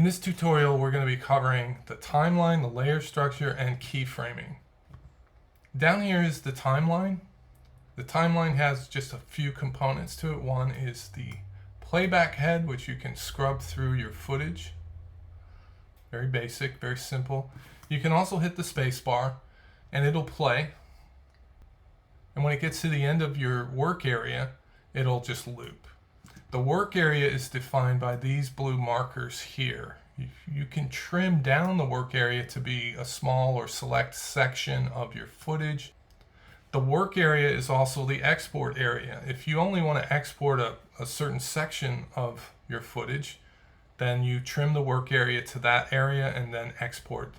In this tutorial, we're going to be covering the timeline, the layer structure, and keyframing. Down here is the timeline. The timeline has just a few components to it. One is the playback head, which you can scrub through your footage. Very basic, very simple. You can also hit the space bar and it'll play. And when it gets to the end of your work area, it'll just loop. The work area is defined by these blue markers here. You can trim down the work area to be a small or select section of your footage. The work area is also the export area. If you only want to export a certain section of your footage, then you trim the work area to that area and then export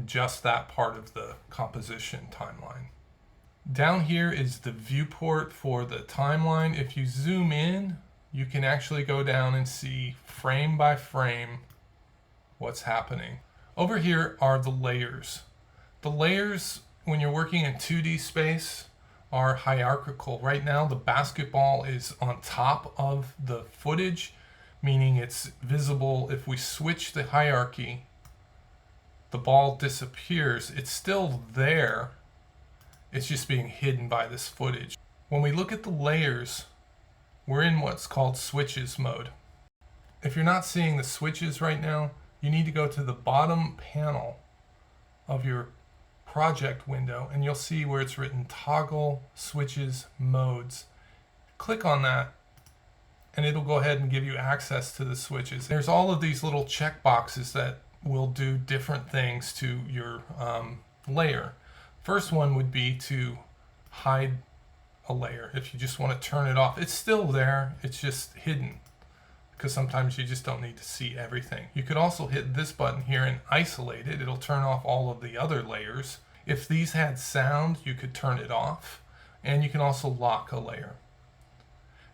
just that part of the composition timeline. Down here is the viewport for the timeline. If you zoom in, you can actually go down and see frame by frame what's happening. Over here are the layers. The layers, when you're working in 2D space, are hierarchical. Right now, the basketball is on top of the footage, meaning it's visible. If we switch the hierarchy, the ball disappears. It's still there. It's just being hidden by this footage. When we look at the layers, we're in what's called switches mode. If you're not seeing the switches right now, you need to go to the bottom panel of your project window and you'll see where it's written toggle switches modes. Click on that and it'll go ahead and give you access to the switches. There's all of these little check boxes that will do different things to your layer. First one would be to hide a layer. If you just want to turn it off, it's still there, it's just hidden because sometimes you just don't need to see everything. You could also hit this button here and isolate it. It'll turn off all of the other layers. If these had sound, you could turn it off, and you can also lock a layer.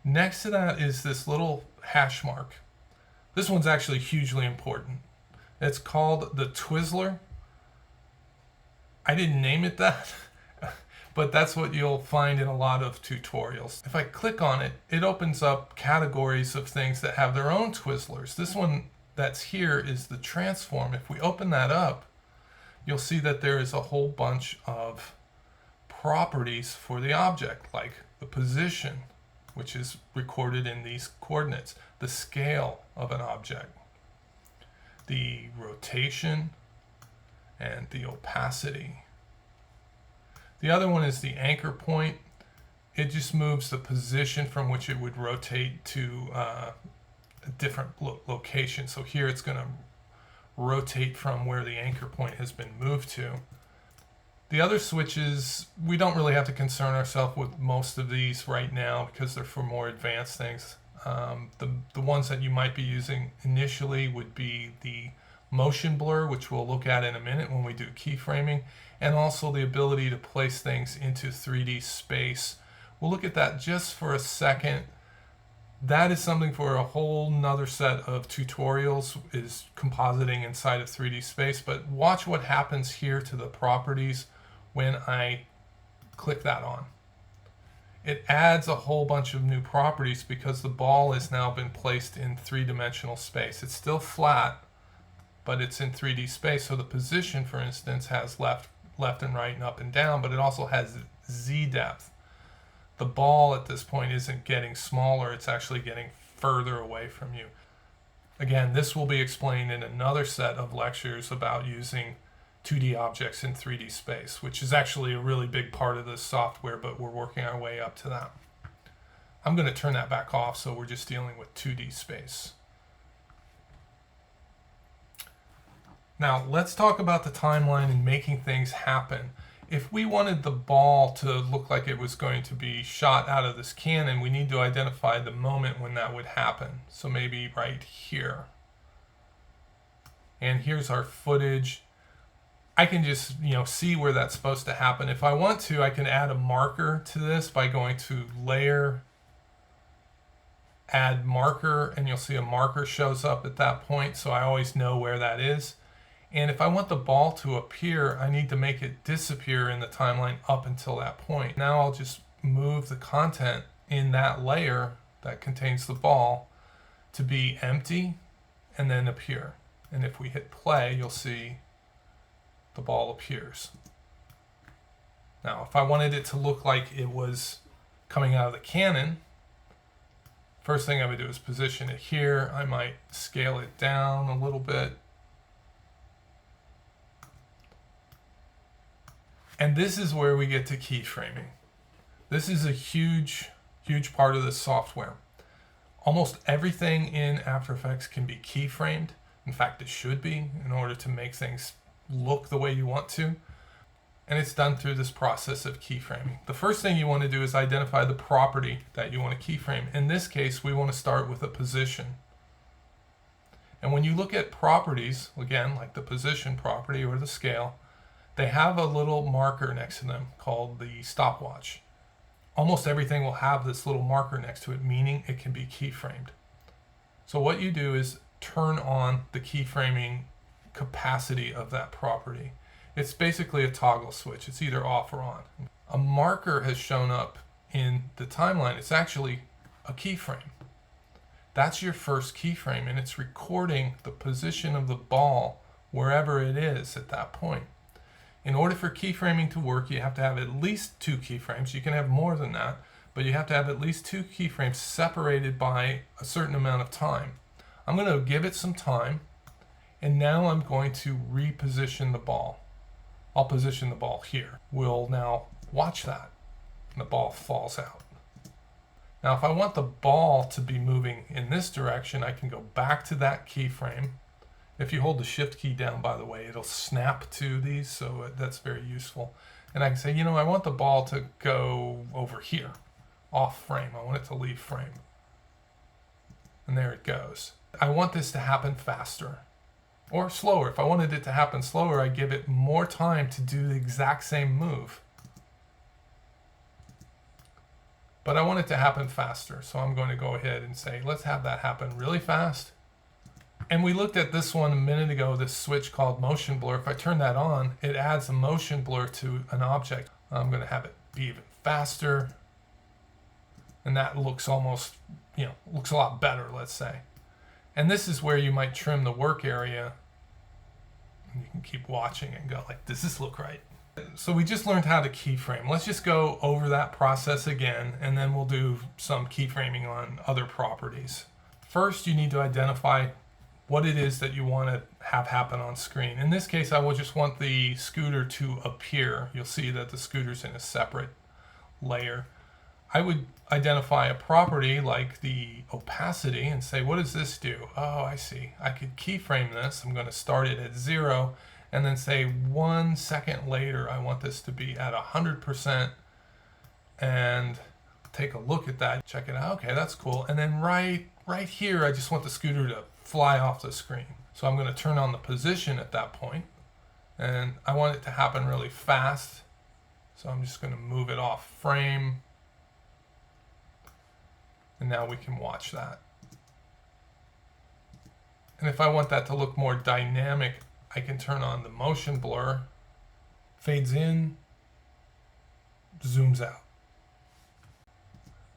Next to that is this little hash mark. This one's actually hugely important. It's called the Twizzler. I didn't name it that, but that's what you'll find in a lot of tutorials. If I click on it, it opens up categories of things that have their own Twizzlers. This one that's here is the transform. If we open that up, you'll see that there is a whole bunch of properties for the object, like the position, which is recorded in these coordinates, the scale of an object, the rotation, and the opacity. The other one is the anchor point. It just moves the position from which it would rotate to a different location. So here it's going to rotate from where the anchor point has been moved to. The other switches, we don't really have to concern ourselves with most of these right now because they're for more advanced things. The ones that you might be using initially would be the motion blur, which we'll look at in a minute when we do keyframing, and also the ability to place things into 3D space. We'll look at that just for a second. That is something for a whole nother set of tutorials, is compositing inside of 3D space, but watch what happens here to the properties when I click that on. It adds a whole bunch of new properties because the ball has now been placed in three-dimensional space. It's still flat, but it's in 3D space. So the position, for instance, has left and right and up and down, but it also has Z depth. The ball at this point isn't getting smaller, it's actually getting further away from you. Again, this will be explained in another set of lectures about using 2D objects in 3D space, which is actually a really big part of this software, but we're working our way up to that. I'm going to turn that back off, so we're just dealing with 2D space. Now, let's talk about the timeline and making things happen. If we wanted the ball to look like it was going to be shot out of this cannon, we need to identify the moment when that would happen. So maybe right here. And here's our footage. I can just, see where that's supposed to happen. If I want to, I can add a marker to this by going to Layer, Add Marker, and you'll see a marker shows up at that point, so I always know where that is. And if I want the ball to appear, I need to make it disappear in the timeline up until that point. Now I'll just move the content in that layer that contains the ball to be empty and then appear. And if we hit play, you'll see the ball appears. Now, if I wanted it to look like it was coming out of the cannon, first thing I would do is position it here. I might scale it down a little bit. And this is where we get to keyframing. This is a huge part of the software. Almost everything in After Effects can be keyframed. In fact, it should be, in order to make things look the way you want to. And it's done through this process of keyframing. The first thing you want to do is identify the property that you want to keyframe. In this case, we want to start with a position. And when you look at properties, again, like the position property or the scale, they have a little marker next to them called the stopwatch. Almost everything will have this little marker next to it, meaning it can be keyframed. So what you do is turn on the keyframing capacity of that property. It's basically a toggle switch. It's either off or on. A marker has shown up in the timeline. It's actually a keyframe. That's your first keyframe, and it's recording the position of the ball wherever it is at that point. In order for keyframing to work, you have to have at least 2 keyframes. You can have more than that, but you have to have at least 2 keyframes separated by a certain amount of time. I'm going to give it some time, and now I'm going to reposition the ball. I'll position the ball here. We'll now watch that, and the ball falls out. Now, if I want the ball to be moving in this direction, I can go back to that keyframe. If you hold the shift key down, by the way, it'll snap to these, so that's very useful. And I can say, I want the ball to go over here, off frame. I want it to leave frame. And there it goes. I want this to happen faster or slower. If I wanted it to happen slower, I give it more time to do the exact same move. But I want it to happen faster, so I'm going to go ahead and say, let's have that happen really fast. And we looked at this one a minute ago, this switch called motion blur. If I turn that on, it adds a motion blur to an object. I'm going to have it be even faster. And that looks almost, looks a lot better, let's say. And this is where you might trim the work area. And you can keep watching and go like, does this look right? So we just learned how to keyframe. Let's just go over that process again, and then we'll do some keyframing on other properties. First, you need to identify what it is that you want to have happen on screen. In this case, I will just want the scooter to appear. You'll see that the scooter's in a separate layer. I would identify a property like the opacity and say, what does this do? Oh, I see. I could keyframe this. I'm going to start it at 0 and then say 1 second later, I want this to be at 100% and take a look at that. Check it out. Okay, that's cool. And then right here, I just want the scooter to fly off the screen. So I'm going to turn on the position at that point, and I want it to happen really fast. So I'm just going to move it off frame, and now we can watch that. And if I want that to look more dynamic, I can turn on the motion blur, fades in, zooms out.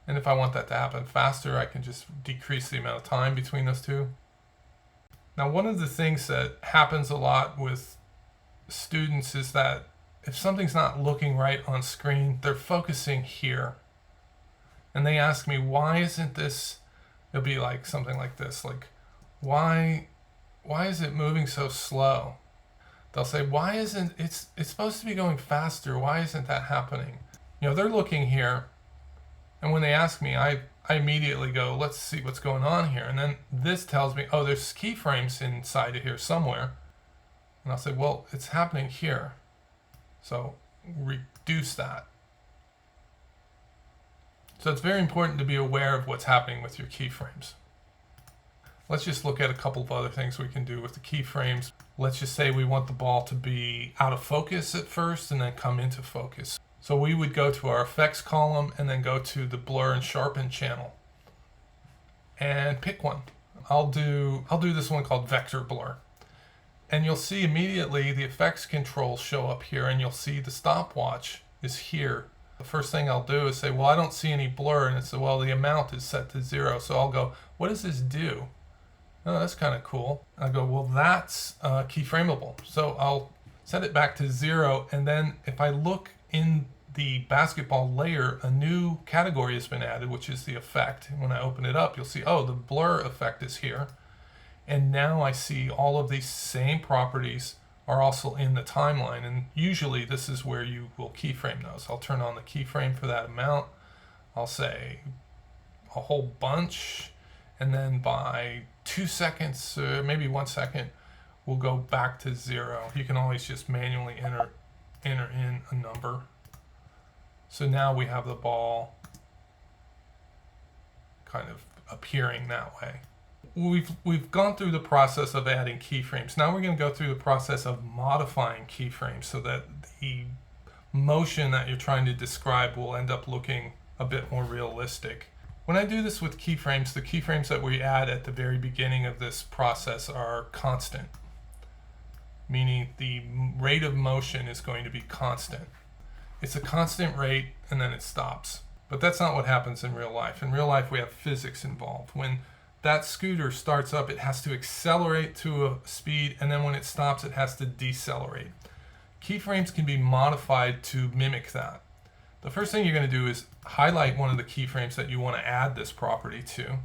And if I want that to happen faster, I can just decrease the amount of time between those two. Now, one of the things that happens a lot with students is that if something's not looking right on screen, they're focusing here. And they ask me, why isn't this, it'll be like something like this, like, why is it moving so slow? They'll say, why isn't, it's supposed to be going faster, why isn't that happening? They're looking here, and when they ask me, I immediately go, let's see what's going on here. And then this tells me, oh, there's keyframes inside of here somewhere. And I'll say, well, it's happening here. So reduce that. So it's very important to be aware of what's happening with your keyframes. Let's just look at a couple of other things we can do with the keyframes. Let's just say we want the ball to be out of focus at first and then come into focus. So we would go to our effects column and then go to the blur and sharpen channel and pick one. I'll do this one called vector blur. And you'll see immediately the effects controls show up here, and you'll see the stopwatch is here. The first thing I'll do is say, well, I don't see any blur, and it's, well, the amount is set to 0. So I'll go, what does this do? Oh, that's kind of cool. I go, well, that's keyframeable. So I'll set it back to 0. And then if I look in the basketball layer, a new category has been added, which is the effect. And when I open it up, you'll see, oh, the blur effect is here. And now I see all of these same properties are also in the timeline. And usually this is where you will keyframe those. I'll turn on the keyframe for that amount. I'll say a whole bunch. And then by 2 seconds, maybe 1 second, we'll go back to 0. You can always just manually enter in a number. So now we have the ball kind of appearing that way. We've gone through the process of adding keyframes. Now we're going to go through the process of modifying keyframes so that the motion that you're trying to describe will end up looking a bit more realistic. When I do this with keyframes, the keyframes that we add at the very beginning of this process are constant, meaning the rate of motion is going to be constant. It's a constant rate and then it stops. But that's not what happens in real life. In real life, we have physics involved. When that scooter starts up, it has to accelerate to a speed, and then when it stops, it has to decelerate. Keyframes can be modified to mimic that. The first thing you're going to do is highlight one of the keyframes that you want to add this property to,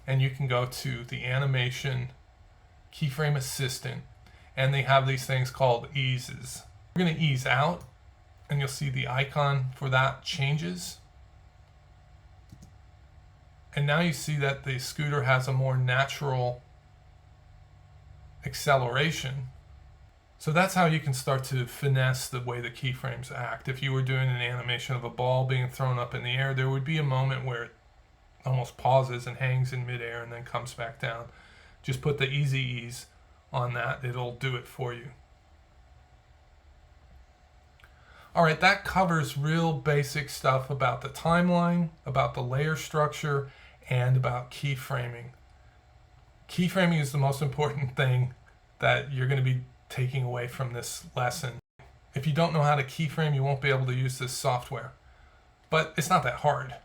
and you can go to the animation keyframe assistant, and they have these things called eases. We're going to ease out, and you'll see the icon for that changes. And now you see that the scooter has a more natural acceleration. So that's how you can start to finesse the way the keyframes act. If you were doing an animation of a ball being thrown up in the air, there would be a moment where it almost pauses and hangs in midair and then comes back down. Just put the easy ease on that. It'll do it for you. All right, that covers real basic stuff about the timeline, about the layer structure, and about keyframing. Keyframing is the most important thing that you're going to be taking away from this lesson. If you don't know how to keyframe, you won't be able to use this software. But it's not that hard.